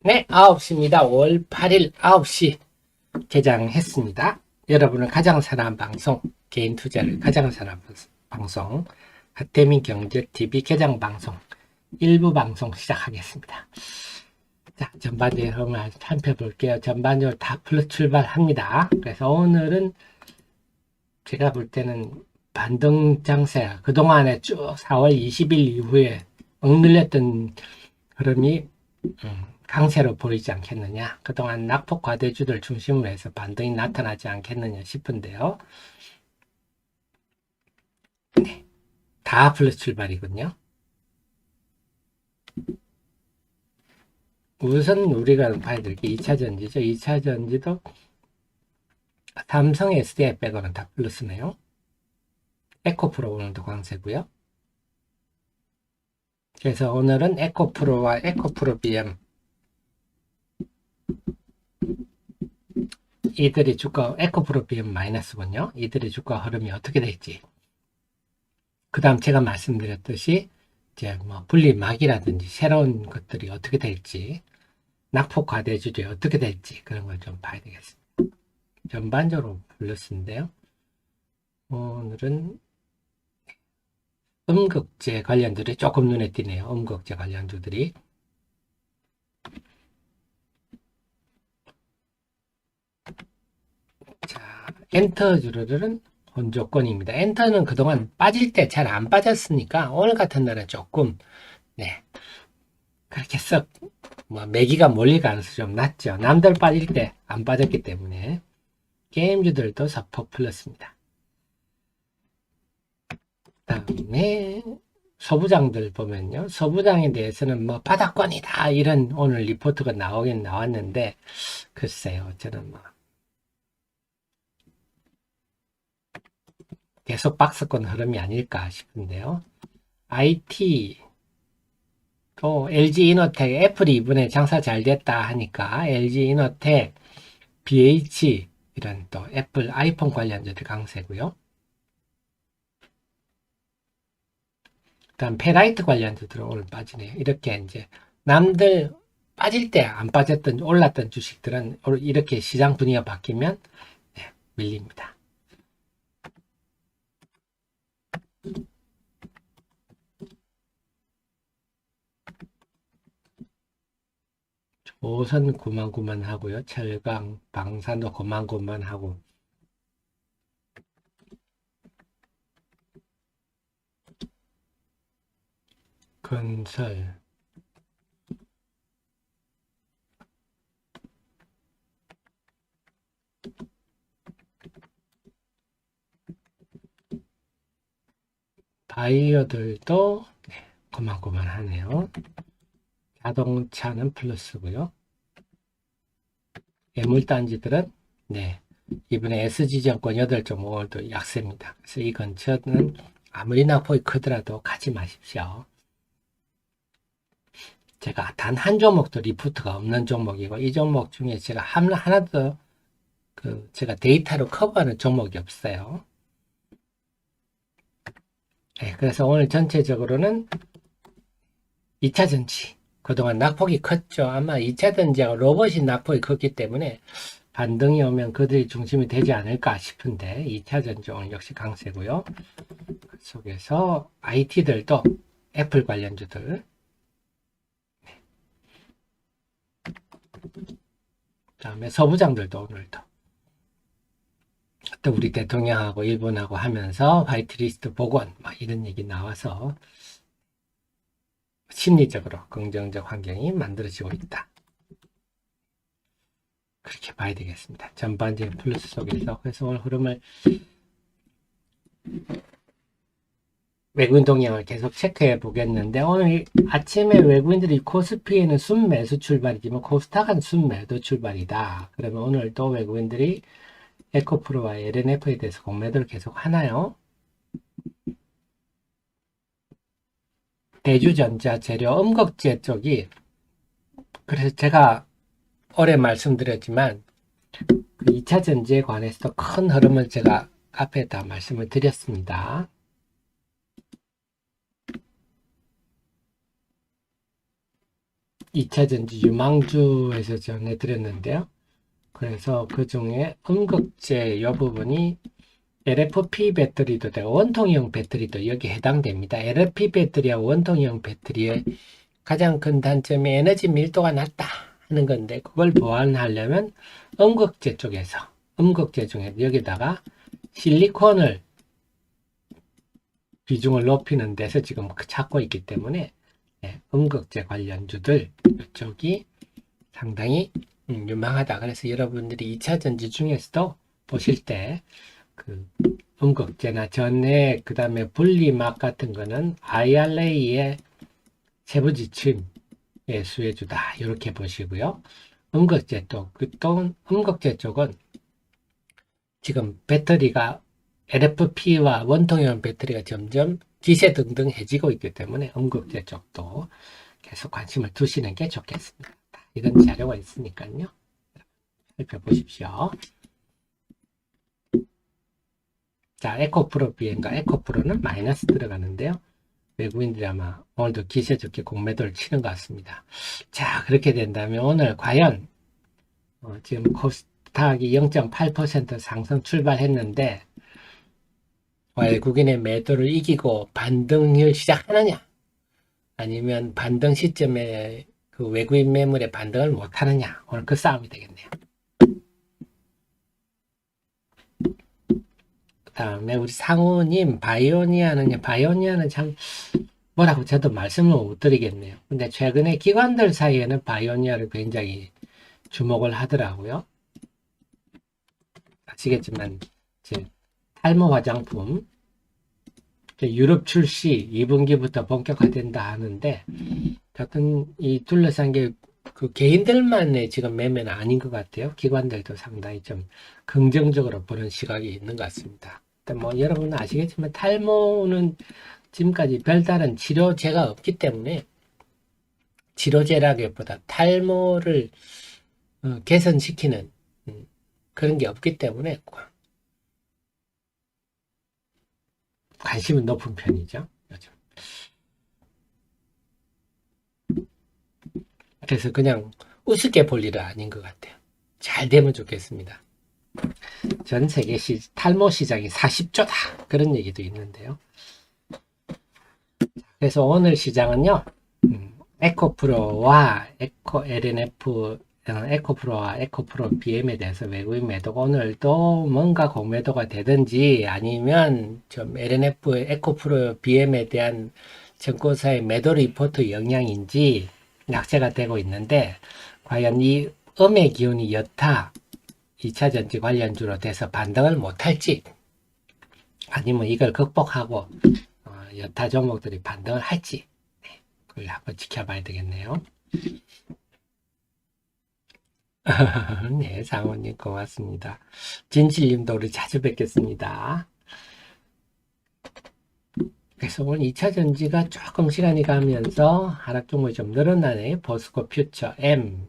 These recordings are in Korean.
네, 9시입니다. 5월 8일 9시 개장했습니다. 여러분을 가장 사랑하는 방송, 개인 투자를 가장 사랑하는 방송, 하태민 경제TV 개장 방송, 일부 방송 시작하겠습니다. 자, 전반적으로 한번 살펴볼게요. 전반적으로 다 플러스 출발합니다. 그래서 오늘은 제가 볼 때는 반등 장세, 그동안에 쭉 4월 20일 이후에 억눌렸던 흐름이 강세로 보이지 않겠느냐. 그동안 낙폭 과대주들 중심으로 해서 반등이 나타나지 않겠느냐 싶은데요. 네, 다 플러스 출발이군요. 우선 우리가 봐야 될 게 2차전지죠. 2차전지도 삼성 SDI 빼고는 다 플러스네요. 에코프로 오늘도 강세고요. 그래서 오늘은 에코프로와 에코프로 BM 이들이 주가, 에코프로 BM 마이너스군요. 이들의 주가 흐름이 어떻게 될지. 그 다음 제가 말씀드렸듯이 이제 뭐 분리막이라든지 새로운 것들이 어떻게 될지, 낙폭 과대주들이 어떻게 될지 그런 걸 좀 봐야 되겠습니다. 전반적으로 플러스인데요. 오늘은 음극재 관련들이 조금 눈에 띄네요. 음극재 관련주들이. 자, 엔터주들은 혼조권입니다. 엔터는 그동안 빠질 때 잘 안 빠졌으니까 오늘 같은 날은 조금 네 그렇게 썩 뭐 매기가 몰릴 가능성이 좀 낮죠. 남들 빠질 때 안 빠졌기 때문에. 게임주들도 4% 플러스입니다. 다음에 소부장들 보면요. 소부장에 대해서는 뭐 바닥권이다 이런 오늘 리포트가 나오긴 나왔는데 글쎄요. 저는 뭐 계속 박스권 흐름이 아닐까 싶은데요. IT 또 LG이노텍 애플이 이번에 장사 잘 됐다 하니까 LG이노텍 BH 이런 또 애플 아이폰 관련주들 강세고요. 그다음 페라이트 관련주들은 오늘 빠지네요. 이렇게 이제 남들 빠질 때 안 빠졌던 올랐던 주식들은 이렇게 시장 분위기가 바뀌면 네, 밀립니다. 조선 고만고만 하고요. 철강, 방산도 고만고만 하고 건설 바이오들도 네, 고만고만하네요. 자동차는 플러스고요. 예물단지들은 네 이번에 SG증권 8.5월도 약세입니다. 그래서 이 근처는 아무리 낙폭이 크더라도 가지 마십시오. 제가 단 한 종목도 리포트가 없는 종목이고 이 종목 중에 제가 하나도 제가 데이터로 커버하는 종목이 없어요. 네, 그래서 오늘 전체적으로는 2차전지 그동안 낙폭이 컸죠. 아마 2차전지하고 로봇이 낙폭이 컸기 때문에 반등이 오면 그들이 중심이 되지 않을까 싶은데 2차전지 오늘 역시 강세고요. 그 속에서 IT들도 애플 관련주들 그다음에 서부장들도 오늘도 또 우리 대통령하고 일본하고 하면서 화이트리스트 복원 막 이런 얘기 나와서 심리적으로 긍정적 환경이 만들어지고 있다. 그렇게 봐야 되겠습니다. 전반적인 플러스 속에서 그래서 오늘 흐름을 외국인 동향을 계속 체크해 보겠는데 오늘 아침에 외국인들이 코스피에는 순매수 출발이지만 코스닥은 순매도 출발이다. 그러면 오늘 또 외국인들이 에코프로와 LNF에 대해서 공매도를 계속 하나요? 대주전자 재료 음극재 쪽이 그래서 제가 올해 말씀드렸지만 2차 전지에 관해서 큰 흐름을 제가 앞에다 말씀을 드렸습니다. 2차전지 유망주에서 전해드렸는데요. 그래서 그 중에 음극재 이 부분이 LFP 배터리도 되고 원통형 배터리도 여기에 해당됩니다. LFP 배터리와 원통형 배터리의 가장 큰 단점이 에너지 밀도가 낮다 하는 건데, 그걸 보완하려면 음극재 쪽에서, 음극재 중에 여기다가 실리콘을 비중을 높이는 데서 지금 찾고 있기 때문에 음극재 관련주들 이쪽이 상당히 유망하다. 그래서 여러분들이 2차 전지 중에서도 보실 때 그 음극재나 전해 그 다음에 분리막 같은 거는 IRA의 세부 지침의 수혜주다 이렇게 보시고요. 음극재 또 음극재 쪽은 지금 배터리가 LFP와 원통형 배터리가 점점 기세등등해지고 있기 때문에 음극재 쪽도 계속 관심을 두시는 게 좋겠습니다. 이런 자료가 있으니까요. 살펴보십시오. 자, 에코프로 비행과 에코프로는 마이너스 들어가는데요. 외국인들이 아마 오늘도 기세 좋게 공매도를 치는 것 같습니다. 자, 그렇게 된다면 오늘 과연 지금 코스닥이 0.8% 상승 출발했는데 외국인의 매도를 이기고 반등을 시작하느냐, 아니면 반등 시점에 그 외국인 매물에 반등을 못하느냐, 오늘 그 싸움이 되겠네요. 그 다음에 우리 상우님 바이오니아는 참 뭐라고 저도 말씀을 못 드리겠네요. 근데 최근에 기관들 사이에는 바이오니아를 굉장히 주목을 하더라고요. 아시겠지만 탈모 화장품 유럽 출시 2분기부터 본격화된다 하는데, 하여튼 이 둘러싼 게 그 개인들만의 지금 매매는 아닌 것 같아요. 기관들도 상당히 좀 긍정적으로 보는 시각이 있는 것 같습니다. 뭐 여러분은 아시겠지만 탈모는 지금까지 별다른 치료제가 없기 때문에, 치료제라기보다 탈모를 개선시키는 그런 게 없기 때문에 관심은 높은 편이죠, 요즘. 그래서 그냥 우습게 볼 일은 아닌 것 같아요. 잘 되면 좋겠습니다. 전 세계 탈모 시장이 40조다 그런 얘기도 있는데요. 그래서 오늘 시장은요, 에코프로와 LNF, 에코프로와 에코프로 BM에 대해서 외국인 매도가 오늘도 뭔가 공매도가 되든지, 아니면 좀 LNF, 에코프로 BM에 대한 증권사의 매도 리포트 영향인지 낙세가 되고 있는데, 과연 이 음의 기운이 여타 2차 전지 관련주로 돼서 반등을 못할지, 아니면 이걸 극복하고 여타 종목들이 반등을 할지, 그걸 한번 지켜봐야 되겠네요. 네, 장원님 고맙습니다. 진실님도 우리 자주 뵙겠습니다. 그래서 오늘 2차 전지가 조금 시간이 가면서 하락 종목이 좀 늘어나네. 보스코 퓨처 M.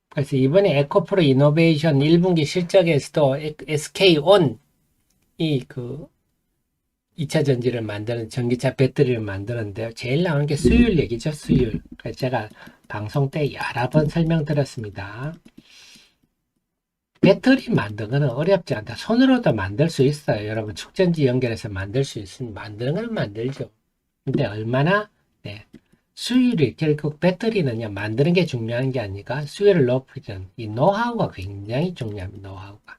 그래서 이번에 에코프로 이노베이션 1분기 실적에서도 SK온 이 2차 전지를 만드는 전기차 배터리를 만드는데요. 제일 나오는 게 수율 얘기죠, 수율. 그래서 제가 방송 때 여러 번 설명드렸습니다. 배터리 만드는 거는 어렵지 않다. 손으로도 만들 수 있어요. 여러분, 축전지 연결해서 만들 수 있으면 만드는 건 만들죠. 근데 얼마나, 수율이, 결국 배터리는요, 만드는 게 중요한 게 아니라 수율을 높이는 이 노하우가 굉장히 중요합니다. 노하우가.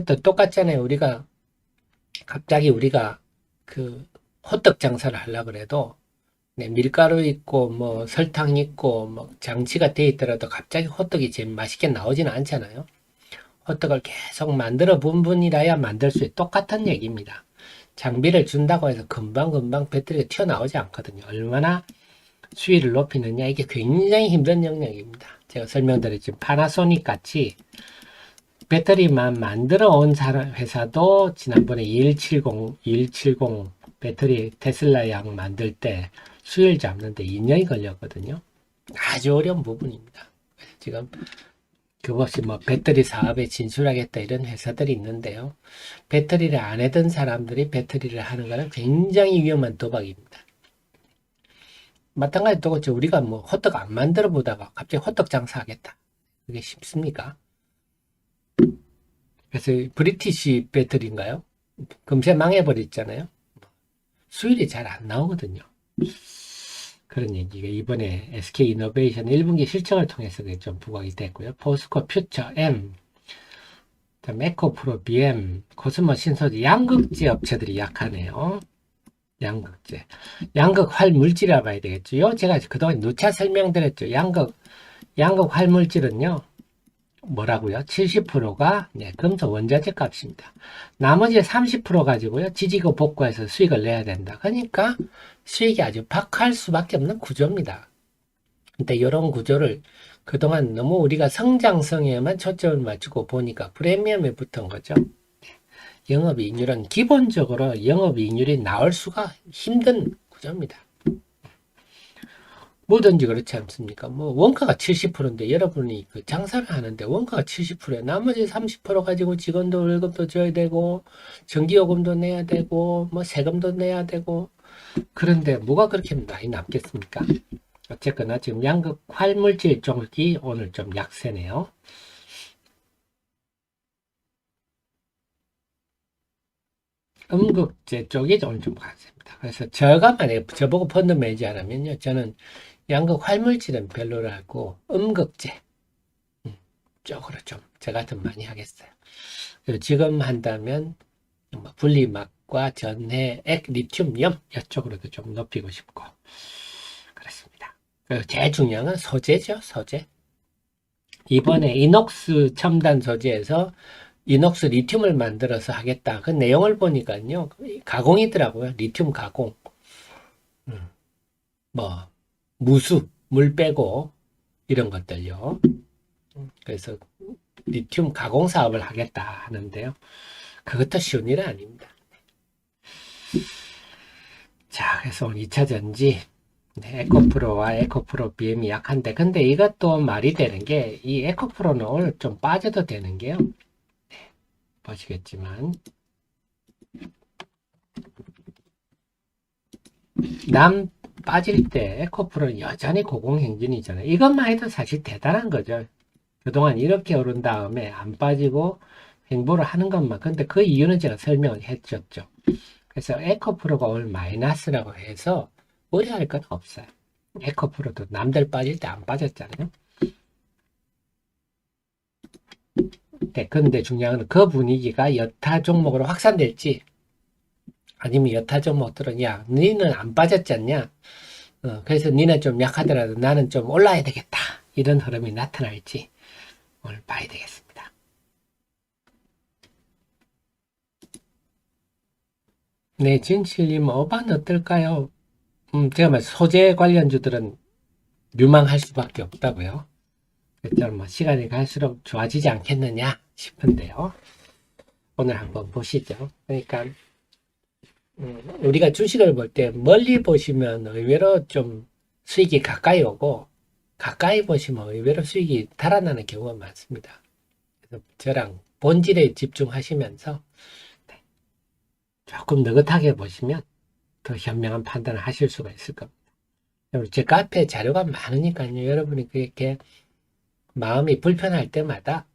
또 똑같잖아요. 갑자기 우리가 호떡 장사를 하려고 해도, 밀가루 있고 뭐 설탕 있고 뭐 장치가 돼 있더라도 갑자기 호떡이 제일 맛있게 나오지는 않잖아요. 호떡을 계속 만들어 본 분이라야 만들 수 있는 똑같은 얘기입니다. 장비를 준다고 해서 금방 배터리가 튀어나오지 않거든요. 얼마나 수위를 높이느냐, 이게 굉장히 힘든 영역입니다. 제가 설명드렸지만 파나소닉 같이 배터리만 만들어 온 회사도 지난번에 2170 배터리 테슬라 양 만들 때 수율 잡는데 2년이 걸렸거든요. 아주 어려운 부분입니다. 지금 그것이 뭐 배터리 사업에 진출하겠다 이런 회사들이 있는데요. 배터리를 안 하던 사람들이 배터리를 하는 것은 굉장히 위험한 도박입니다. 마찬가지로 똑같이 우리가 뭐 호떡 안 만들어 보다가 갑자기 호떡 장사하겠다. 그게 쉽습니까? 그래서 브리티시 배틀인가요? 금세 망해버렸잖아요. 수율이 잘 안 나오거든요. 그런 얘기가 이번에 SK 이노베이션 1분기 실적을 통해서 좀 부각이 됐고요. 포스코 퓨처 M, 에코프로 BM, 코스모 신소재, 양극재 업체들이 약하네요. 양극재. 양극 활물질이라 봐야 되겠죠. 제가 그동안 누차 설명드렸죠. 양극 활물질은요. 뭐라고요? 70%가 금속 원자재 값입니다. 나머지 30% 가지고요. 지지고 복구해서 수익을 내야 된다. 그러니까 수익이 아주 박할 수밖에 없는 구조입니다. 근데 이런 구조를 그동안 너무 우리가 성장성에만 초점을 맞추고 보니까 프리미엄에 붙은 거죠. 영업이익률은 기본적으로 영업이익률이 나올 수가 힘든 구조입니다. 뭐든지 그렇지 않습니까? 뭐 원가가 70%인데 여러분이 그 장사를 하는데 원가가 70%에 나머지 30% 가지고 직원도 월급도 줘야 되고 전기요금도 내야 되고 뭐 세금도 내야 되고 그런데 뭐가 그렇게 많이 남겠습니까? 어쨌거나 지금 양극 활물질 쪽이 오늘 좀 약세네요. 음극재 쪽이 오늘 좀 강세입니다. 그래서 저가 만약에 저보고 펀드 매지 하라면요. 저는 양극 활물질은 별로라고 음극재 쪽으로 좀 저 같으면 많이 하겠어요. 그리고 지금 한다면 뭐 분리막과 전해, 액, 리튬,염 이쪽으로도 좀 높이고 싶고 그렇습니다. 그리고 제일 중요한 건 소재죠. 소재. 이번에 이녹스 첨단 소재에서 이녹스 리튬을 만들어서 하겠다. 그 내용을 보니까요. 가공이더라고요. 리튬 가공. 뭐 무수, 물 빼고 이런 것들요. 그래서 리튬 가공 사업을 하겠다 하는데요. 그것도 쉬운 일은 아닙니다. 자, 그래서 오늘 2차 전지 에코프로와 에코프로 BM이 약한데 근데 이것도 말이 되는 게 이 에코프로는 오늘 좀 빠져도 되는 게요. 보시겠지만 남 빠질 때 에코프로는 여전히 고공행진이잖아요. 이것만 해도 사실 대단한 거죠. 그동안 이렇게 오른 다음에 안 빠지고 횡보를 하는 것만. 근데 그 이유는 제가 설명을 해줬죠. 그래서 에코프로가 오늘 마이너스라고 해서 우려할 건 없어요. 에코프로도 남들 빠질 때 안 빠졌잖아요. 네, 근데 중요한 건 그 분위기가 여타 종목으로 확산될지 아니면 여타 종목들은 야 니는 안 빠졌지 않냐 그래서 니네 좀 약하더라도 나는 좀 올라야 되겠다 이런 흐름이 나타날지 오늘 봐야 되겠습니다. 네, 진실님 어반 어떨까요? 제가 말 소재 관련주들은 유망할 수밖에 없다고요. 그래서 뭐 시간이 갈수록 좋아지지 않겠느냐 싶은데요. 오늘 한번 보시죠. 그러니까 우리가 주식을 볼 때 멀리 보시면 의외로 좀 수익이 가까이 오고 가까이 보시면 의외로 수익이 달아나는 경우가 많습니다. 그래서 저랑 본질에 집중하시면서 조금 느긋하게 보시면 더 현명한 판단을 하실 수가 있을 겁니다. 제 카페에 자료가 많으니까요. 여러분이 그렇게 마음이 불편할 때마다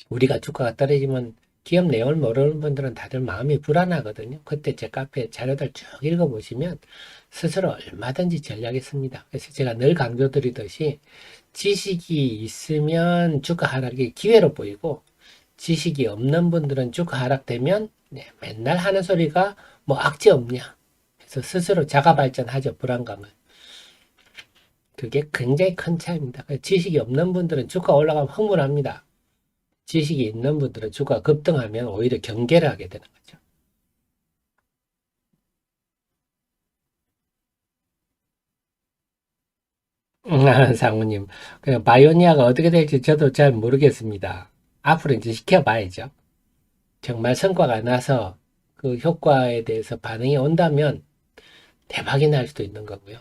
우리가 주가가 떨어지면 기업 내용을 모르는 분들은 다들 마음이 불안하거든요. 그때 제 카페 자료들 쭉 읽어보시면 스스로 얼마든지 전략이 씁니다. 그래서 제가 늘 강조드리듯이 지식이 있으면 주가 하락이 기회로 보이고 지식이 없는 분들은 주가 하락되면 맨날 하는 소리가 뭐 악재 없냐. 그래서 스스로 자가 발전하죠. 불안감을. 그게 굉장히 큰 차이입니다. 지식이 없는 분들은 주가 올라가면 흥분합니다. 지식이 있는 분들은 주가 급등하면 오히려 경계를 하게 되는 거죠. 상우님, 바이오니아가 어떻게 될지 저도 잘 모르겠습니다. 앞으로 이제 지켜봐야죠. 정말 성과가 나서 그 효과에 대해서 반응이 온다면 대박이 날 수도 있는 거고요.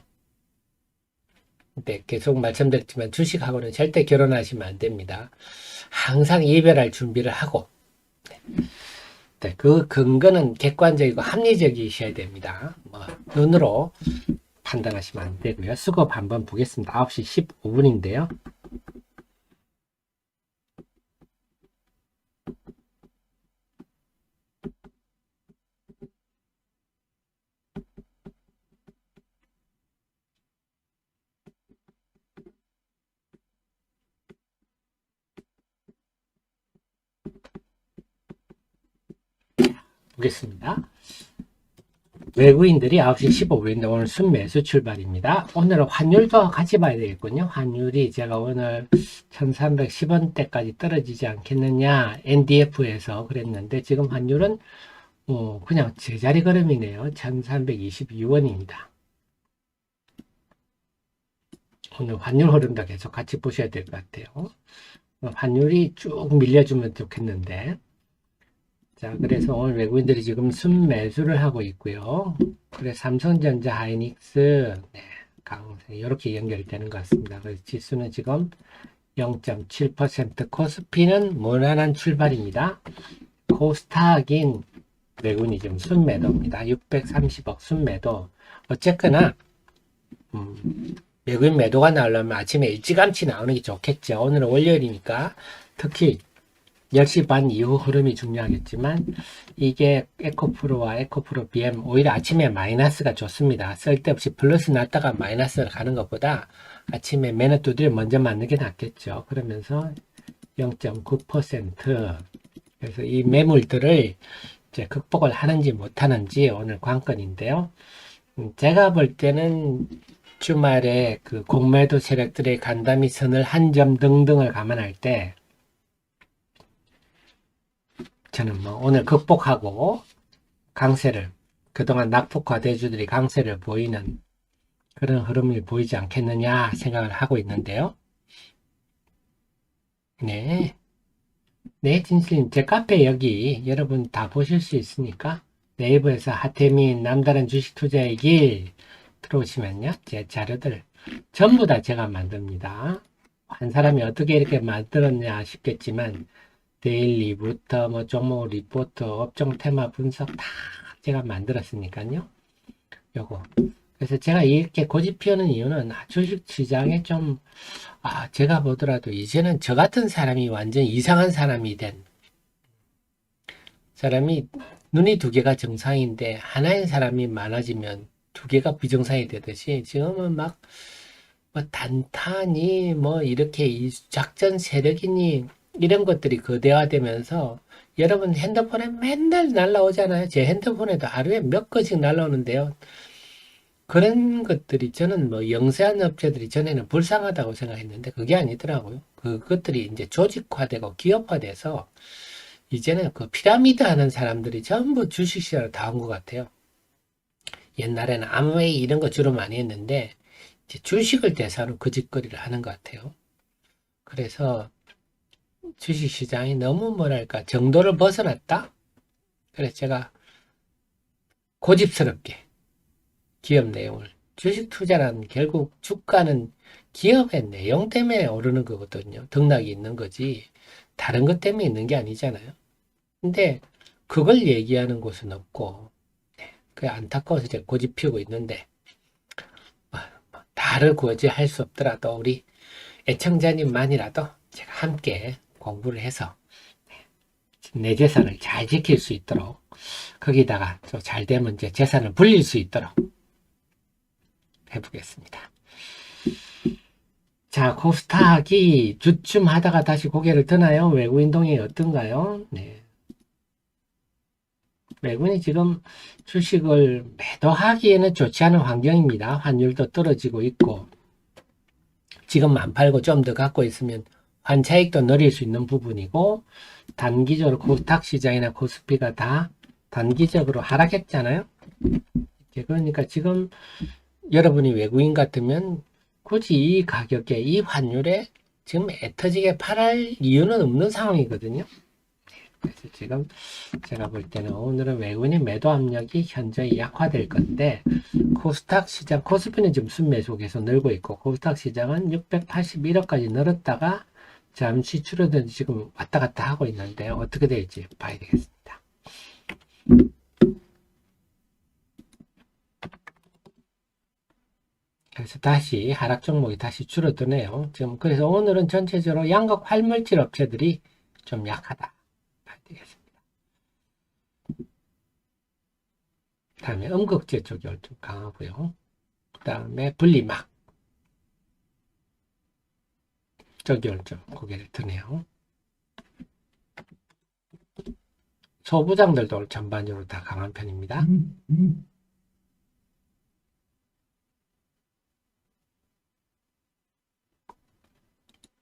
근데 계속 말씀드렸지만 주식하고는 절대 결혼하시면 안 됩니다. 항상 이별할 준비를 하고 그 근거는 객관적이고 합리적이셔야 됩니다. 뭐 눈으로 판단하시면 안 되고요. 수급 한번 보겠습니다. 9시 15분인데요. 보겠습니다. 외국인들이 9시 15분인데 오늘 순매수 출발입니다. 오늘은 환율도 같이 봐야 되겠군요. 환율이 제가 오늘 1310원대까지 떨어지지 않겠느냐 NDF에서 그랬는데 지금 환율은 그냥 제자리 걸음이네요. 1322원입니다. 오늘 환율 흐름도 계속 같이 보셔야 될 것 같아요. 환율이 쭉 밀려주면 좋겠는데 자, 그래서 오늘 외국인들이 지금 순매수를 하고 있고요. 그래서 삼성전자, 하이닉스, 네, 강세 이렇게 연결되는 것 같습니다. 그래서 지수는 지금 0.7%, 코스피는 무난한 출발입니다. 코스닥인 외국인이 지금 순매도입니다. 630억 순매도. 어쨌거나 외국인 매도가 나오려면 아침에 일찌감치 나오는 게 좋겠죠. 오늘은 월요일이니까 특히 10시 반 이후 흐름이 중요하겠지만 이게 에코프로와 에코프로 BM 오히려 아침에 마이너스가 좋습니다. 쓸데없이 플러스 났다가 마이너스를 가는 것보다 아침에 매너 두드려 먼저 맞는 게 낫겠죠. 그러면서 0.9% 그래서 이 매물들을 이제 극복을 하는지 못하는지 오늘 관건인데요. 제가 볼 때는 주말에 그 공매도 세력들의 간담이 선을 한 점 등등을 감안할 때 저는 뭐 오늘 극복하고 강세를 그동안 낙폭화 대주들이 강세를 보이는 그런 흐름이 보이지 않겠느냐 생각을 하고 있는데요. 네. 네, 진실님 제 카페 여기 여러분 다 보실 수 있으니까 네이버에서 하태민 남다른 주식 투자의 길 들어오시면요. 제 자료들 전부 다 제가 만듭니다. 한 사람이 어떻게 이렇게 만들었냐 싶겠지만 데일리부터 뭐 종목 리포트, 업종 테마 분석 다 제가 만들었으니까요. 요거. 그래서 제가 이렇게 고집 피우는 이유는 주식 시장에 좀 제가 보더라도 이제는 저 같은 사람이 완전 이상한 사람이 된 사람이 눈이 두 개가 정상인데 하나의 사람이 많아지면 두 개가 비정상이 되듯이 지금은 막 뭐 단타니 뭐 이렇게 이 작전 세력이니 이런 것들이 거대화되면서 여러분 핸드폰에 맨날 날라오잖아요. 제 핸드폰에도 하루에 몇 건씩 날라오는데요. 그런 것들이 저는 뭐 영세한 업체들이 전에는 불쌍하다고 생각했는데 그게 아니더라고요. 그것들이 이제 조직화되고 기업화돼서 이제는 그 피라미드 하는 사람들이 전부 주식시장을 다 온 것 같아요. 옛날에는 암웨이 이런 거 주로 많이 했는데 이제 주식을 대상으로 그 짓거리를 하는 것 같아요. 그래서 주식시장이 너무 뭐랄까 정도를 벗어났다? 그래서 제가 고집스럽게 기업 내용을 주식 투자란 결국 주가는 기업의 내용 때문에 오르는 거거든요. 등락이 있는 거지 다른 것 때문에 있는 게 아니잖아요. 근데 그걸 얘기하는 곳은 없고 그 안타까워서 제가 고집 피우고 있는데 다를 구어질 수 없더라도 우리 애청자님만이라도 제가 함께 공부를 해서 내 재산을 잘 지킬 수 있도록 거기다가 또 잘 되면 이제 재산을 불릴 수 있도록 해보겠습니다. 자, 코스닥이 주춤 하다가 다시 고개를 드나요? 외국인 동향이 어떤가요? 네. 외국인이 지금 주식을 매도하기에는 좋지 않은 환경입니다. 환율도 떨어지고 있고 지금 안 팔고 좀 더 갖고 있으면 환차익도 누릴 수 있는 부분이고 단기적으로 코스닥 시장이나 코스피가 다 단기적으로 하락했잖아요. 그러니까 지금 여러분이 외국인 같으면 굳이 이 가격에 이 환율에 지금 애터지게 팔할 이유는 없는 상황이거든요. 그래서 지금 제가 볼 때는 오늘은 외국인 매도 압력이 현저히 약화될 건데 코스닥 시장, 코스피는 지금 순매수 계속 늘고 있고 코스닥 시장은 681억까지 늘었다가 잠시 줄어든 지금 왔다 갔다 하고 있는데 어떻게 될지 봐야 되겠습니다. 그래서 다시 하락 종목이 다시 줄어드네요. 지금 그래서 오늘은 전체적으로 양극 활물질 업체들이 좀 약하다 봐야 되겠습니다. 다음에 음극재 쪽이 좀 강하고요. 그 다음에 분리막 쪽이 좀 고개를 드네요. 소부장들도 전반적으로 다 강한 편입니다.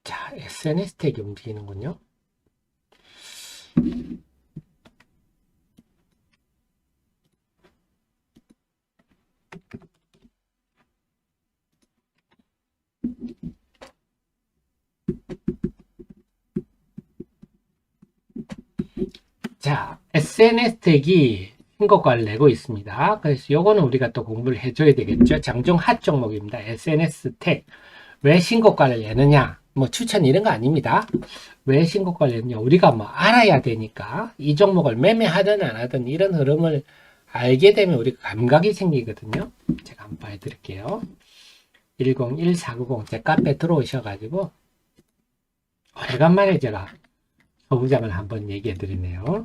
자, SNS 택이 움직이는군요. 자, SNS 택이 신고가를 내고 있습니다. 그래서 요거는 우리가 또 공부를 해줘야 되겠죠. 장중 핫 종목입니다. SNS 택. 왜 신고가를 내느냐? 뭐 추천 이런 거 아닙니다. 왜 신고가를 내느냐? 우리가 뭐 알아야 되니까 이 종목을 매매하든 안 하든 이런 흐름을 알게 되면 우리가 감각이 생기거든요. 제가 한번 보여드릴게요. 101490 제 카페 들어오셔가지고 오래간만에 제가 소부장을 한번 얘기해 드리네요.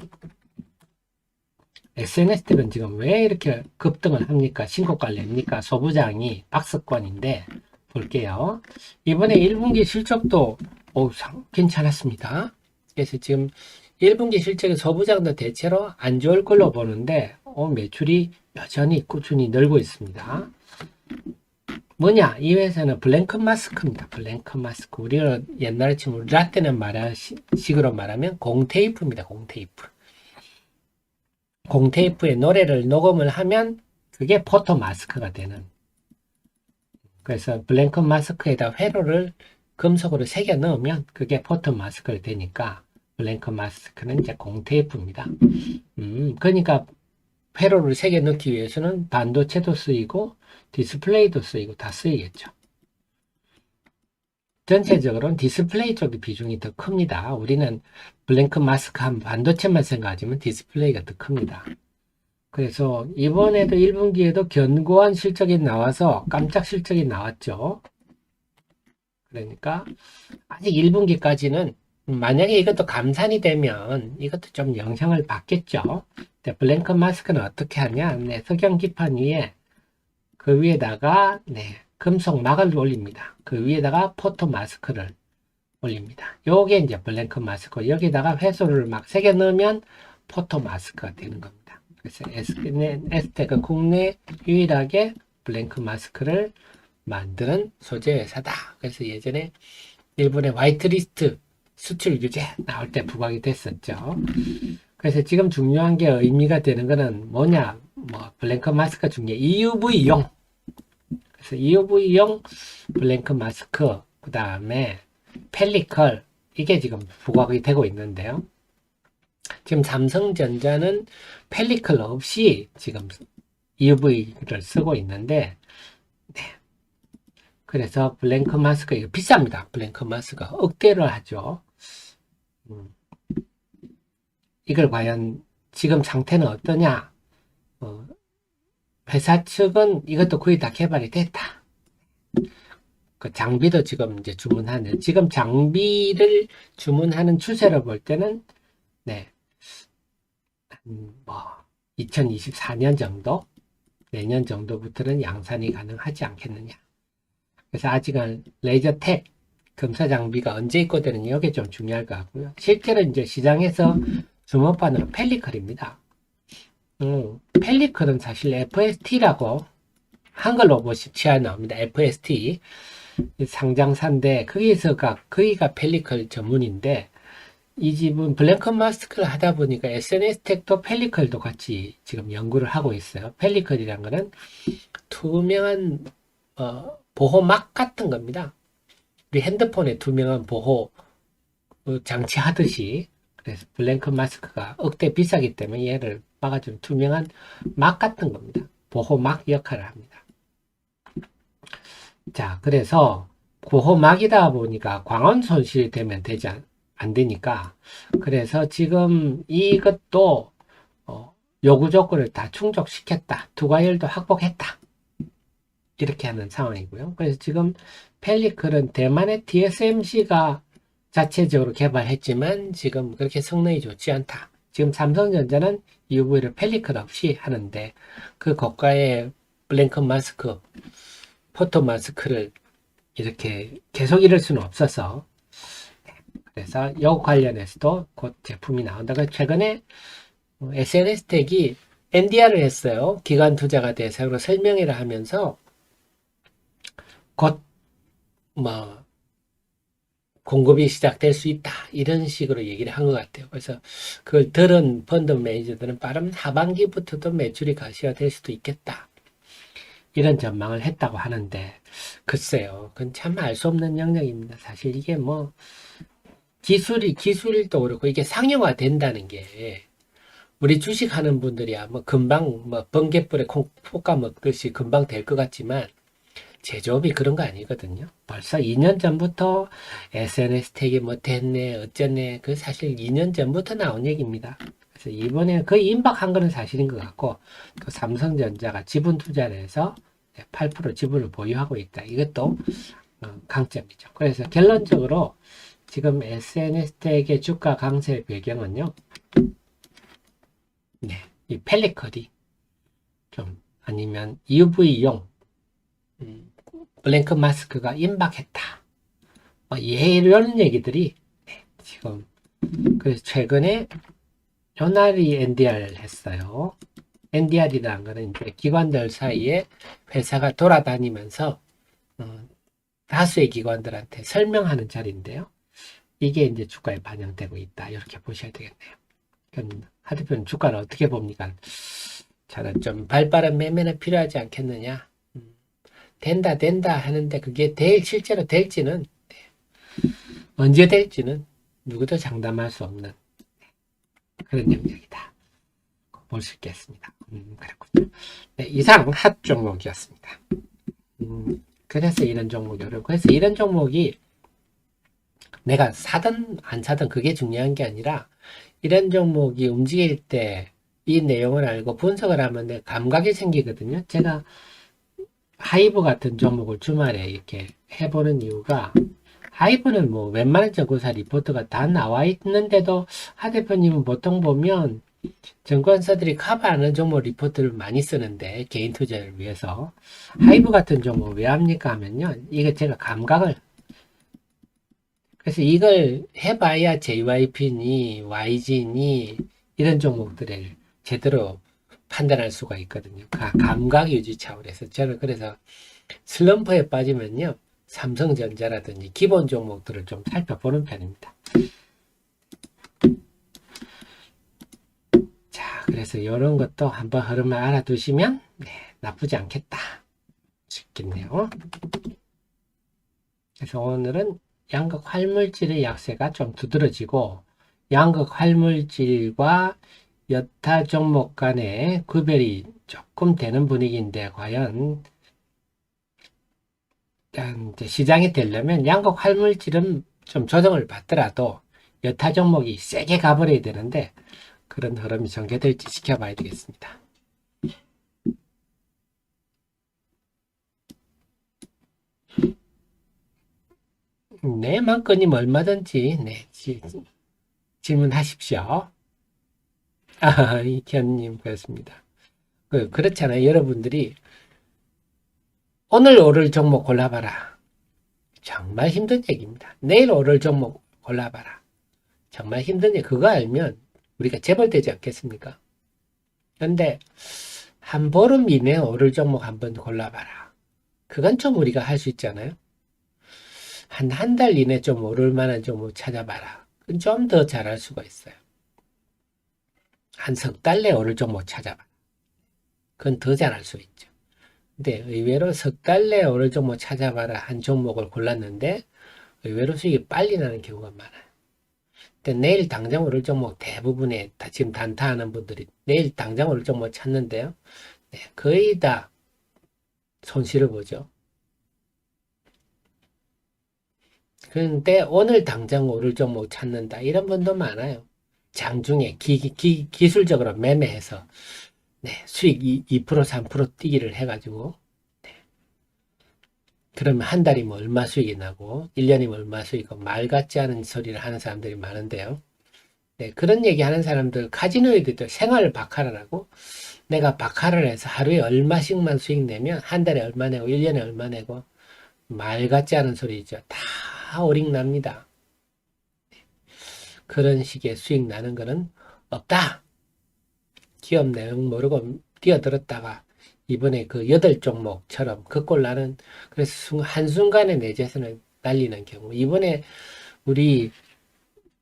SNS들은 지금 왜 이렇게 급등을 합니까? 신고가를 냅니까? 소부장이 박스권인데 볼게요. 이번에 1분기 실적도 괜찮았습니다. 그래서 지금 1분기 실적의 소부장도 대체로 안 좋을 걸로 보는데 매출이 여전히 꾸준히 늘고 있습니다. 뭐냐? 이 회사는 블랭크 마스크입니다. 블랭크 마스크. 우리가 옛날에 지금 라떼는 식으로 말하면 공테이프입니다. 공테이프. 공테이프에 노래를 녹음을 하면 그게 포토 마스크가 되는. 그래서 블랭크 마스크에다 회로를 금속으로 새겨 넣으면 그게 포토 마스크가 되니까 블랭크 마스크는 이제 공테이프입니다. 그러니까 회로를 새겨 넣기 위해서는 반도체도 쓰이고 디스플레이도 쓰이고 다 쓰이겠죠. 전체적으로는 디스플레이 쪽의 비중이 더 큽니다. 우리는 블랭크 마스크 한 반도체만 생각하지만 디스플레이가 더 큽니다. 그래서 이번에도 1분기에도 견고한 실적이 나와서 깜짝 실적이 나왔죠. 그러니까 아직 1분기까지는 만약에 이것도 감산이 되면 이것도 좀 영향을 받겠죠. 근데 블랭크 마스크는 어떻게 하냐? 석영 기판 위에 그 위에다가 금속 막을 올립니다. 그 위에다가 포토 마스크를 올립니다. 요게 이제 블랭크 마스크. 여기다가 회소를 막 새겨 넣으면 포토 마스크가 되는 겁니다. 그래서 ST가 국내 유일하게 블랭크 마스크를 만드는 소재 회사다. 그래서 예전에 일본의 화이트리스트 수출 규제 나올 때 부각이 됐었죠. 그래서 지금 중요한 게 의미가 되는 거는 뭐냐? 블랭크 마스크 중에 EUV용. 그래서 EUV용 블랭크 마스크, 그 다음에 펠리컬, 이게 지금 부각이 되고 있는데요. 지금 삼성전자는 펠리컬 없이 지금 EUV를 쓰고 있는데, 그래서 블랭크 마스크, 이거 비쌉니다. 블랭크 마스크가 억대로 하죠. 이걸 과연 지금 상태는 어떠냐? 회사 측은 이것도 거의 다 개발이 됐다. 그 장비도 지금 이제 주문하는, 지금 장비를 주문하는 추세로 볼 때는, 2024년 정도? 내년 정도부터는 양산이 가능하지 않겠느냐. 그래서 아직은 레이저텍, 검사 장비가 언제 입고되느냐, 이게 좀 중요할 것 같고요. 실제로 이제 시장에서 주목받는 펠리컬입니다. 펠리컬은 사실 FST라고 한글로 치아 나옵니다. FST 상장사인데 거기가 펠리컬 전문인데 이 집은 블랭크 마스크를 하다 보니까 SNS텍도 펠리컬도 같이 지금 연구를 하고 있어요. 펠리컬이란 거는 투명한 보호막 같은 겁니다. 우리 핸드폰에 투명한 보호 장치 하듯이. 그래서 블랭크 마스크가 억대 비싸기 때문에 얘를 막아주는 투명한 막 같은 겁니다. 보호막 역할을 합니다. 자, 그래서 보호막이다 보니까 광원 손실이 되면 안 되니까, 그래서 지금 이것도 요구 조건을 다 충족시켰다. 투과율도 확보했다. 이렇게 하는 상황이고요. 그래서 지금 펠리클은 대만의 TSMC가 자체적으로 개발했지만 지금 그렇게 성능이 좋지 않다. 지금 삼성전자는 UV를 펠리클 없이 하는데 그 고가의 블랭크 마스크, 포토 마스크를 이렇게 계속 이럴 수는 없어서 그래서 이 관련해서도 곧 제품이 나온다. 그래서 최근에 SNS 텍이 NDR을 했어요. 기관 투자가 대상으로 설명회를 하면서 곧 뭐 공급이 시작될 수 있다. 이런 식으로 얘기를 한 것 같아요. 그래서 그걸 들은 펀드 매니저들은 빠른 하반기부터도 매출이 가시화될 수도 있겠다. 이런 전망을 했다고 하는데 글쎄요. 그건 참 알 수 없는 영역입니다. 사실 이게 뭐 기술도 그렇고 이게 상용화 된다는 게 우리 주식하는 분들이야 뭐 금방 뭐 번개불에 콩 먹듯이 금방 될 것 같지만 제조업이 그런 거 아니거든요. 벌써 2년 전부터 SNS 택이 뭐 됐네 어쩌네 그 사실 2년 전부터 나온 얘기입니다. 그래서 이번에 거의 임박한 거는 사실인 것 같고 또 삼성전자가 지분 투자를 해서 8% 지분을 보유하고 있다. 이것도 강점이죠. 그래서 결론적으로 지금 SNS 택의 주가 강세 배경은요. 네, 이 펠리컬이 좀 아니면 UV용 블랭크 마스크가 임박했다. 이런 얘기들이 네, 지금 그래서 최근에 요날이 NDR을 했어요. NDR이라는 거는 이제 기관들 사이에 회사가 돌아다니면서 다수의 기관들한테 설명하는 자리인데요. 이게 이제 주가에 반영되고 있다. 이렇게 보셔야 되겠네요. 그럼 하 대표님 주가를 어떻게 봅니까? 저는 좀 발빠른 매매는 필요하지 않겠느냐? 된다 하는데 그게 실제로 될지는 언제 될지는 누구도 장담할 수 없는 그런 영역이다. 볼 수 있겠습니다. 그렇군요. 네, 이상 핫 종목이었습니다. 그래서 이런 종목이 어렵고 그래서 이런 종목이 내가 사든 안 사든 그게 중요한 게 아니라 이런 종목이 움직일 때 이 내용을 알고 분석을 하면 내 감각이 생기거든요. 제가 하이브 같은 종목을 주말에 이렇게 해보는 이유가 하이브는 뭐 웬만한 정보사 리포트가 다 나와 있는데도 하 대표님은 보통 보면 증권사들이 커버하는 종목 리포트를 많이 쓰는데 개인 투자를 위해서 하이브 같은 종목 왜 합니까 하면요. 이게 제가 감각을 그래서 이걸 해봐야 JYP니 YG니 이런 종목들을 제대로 판단할 수가 있거든요. 감각 유지 차원에서 저는 그래서 슬럼프에 빠지면요. 삼성전자라든지 기본 종목들을 좀 살펴보는 편입니다. 자, 그래서 이런 것도 한번 흐름을 알아두시면 네, 나쁘지 않겠다 싶겠네요. 그래서 오늘은 양극 활물질의 약세가 좀 두드러지고 양극 활물질과 여타 종목 간의 구별이 조금 되는 분위기인데 과연 이제 시장이 되려면 양극 활물질은 좀 조정을 받더라도 여타 종목이 세게 가버려야 되는데 그런 흐름이 전개될지 지켜봐야 되겠습니다. 네, 만건님 얼마든지 네, 질문하십시오. 이현님 그렇습니다. 그렇잖아요. 여러분들이 오늘 오를 종목 골라봐라. 정말 힘든 얘기입니다. 내일 오를 종목 골라봐라. 정말 힘든 얘기. 그거 알면 우리가 재벌되지 않겠습니까? 그런데 한 보름 이내에 오를 종목 한번 골라봐라. 그건 좀 우리가 할 수 있잖아요. 한 달 이내 좀 오를 만한 종목 찾아봐라. 그건 좀 더 잘할 수가 있어요. 한 석 달 내에 오를 종목 찾아봐. 그건 더 잘할 수 있죠. 근데 의외로 석 달 내에 오를 종목 찾아봐라 한 종목을 골랐는데 의외로 수익이 빨리 나는 경우가 많아요. 근데 내일 당장 오를 종목 대부분의 지금 단타하는 분들이 내일 당장 오를 종목 찾는데요. 네, 거의 다 손실을 보죠. 그런데 오늘 당장 오를 종목 찾는다 이런 분도 많아요. 장중에 기술적으로 매매해서 네, 수익 2% 3% 뛰기를 해가지고 네. 그러면 한 달이면 얼마 수익이 나고 1년이면 얼마 수익이고 말 같지 않은 소리를 하는 사람들이 많은데요. 네, 그런 얘기 하는 사람들 카지노에도 생활 바카라라고 내가 바카라를 해서 하루에 얼마씩만 수익 내면 한 달에 얼마 내고 1년에 얼마 내고 말 같지 않은 소리죠. 다 오링납니다. 그런 식의 수익 나는 거는 없다. 기업 내용 모르고 뛰어들었다가 이번에 그 8종목처럼 그 꼴 나는 그래서 한순간에 내 재산을 날리는 경우 이번에 우리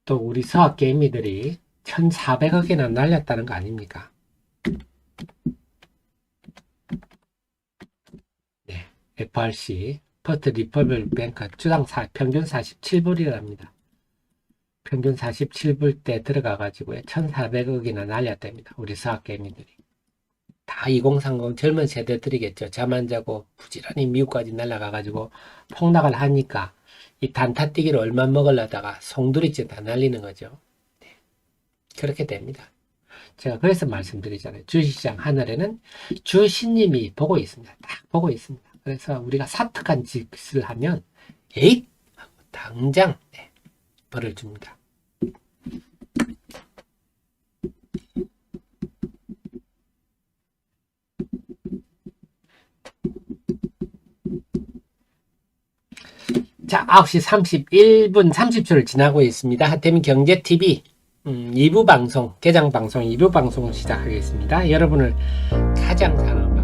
또 우리 서학개미들이 1,400억이나 날렸다는 거 아닙니까? 네, FRC 퍼스트 리퍼블릭 뱅크 주당 평균 47불이랍니다. 평균 47불 때 들어가가지고 1,400억이나 날렸답니다. 우리 서학개미들이. 다 2030 젊은 세대들이겠죠. 잠 안 자고 부지런히 미국까지 날아가가지고 폭락을 하니까 이 단타 뛰기를 얼마 먹으려다가 송두리째 다 날리는 거죠. 네. 그렇게 됩니다. 제가 그래서 말씀드리잖아요. 주식시장 하늘에는 주신님이 보고 있습니다. 딱 보고 있습니다. 그래서 우리가 사특한 짓을 하면 에잇! 하고 당장 네, 벌을 줍니다. 자, 9시 31분 30초를 지나고 있습니다. 하태민 경제TV 2부 방송, 개장 방송 2부 방송을 시작하겠습니다. 여러분을 가장 사랑하는